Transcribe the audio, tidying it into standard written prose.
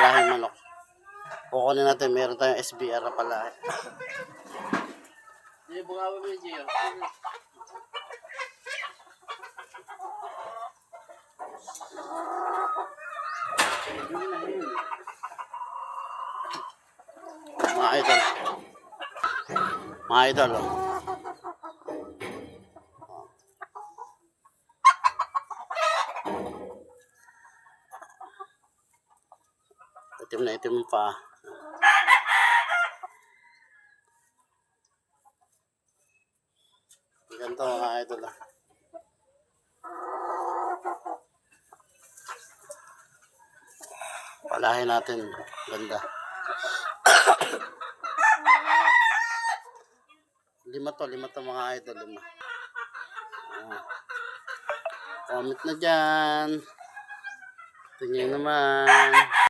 palahing manok. Kukunin natin, meron tayong SBR na palahi. Hindi, bungawa mo yung Gio. Mga idol. Mga idol, oh. Itim na itim pa. Ganito mga idol, ah. Palahin natin. Ganda. Lima to mga idol. 5. Comment na dyan. Tingnan naman.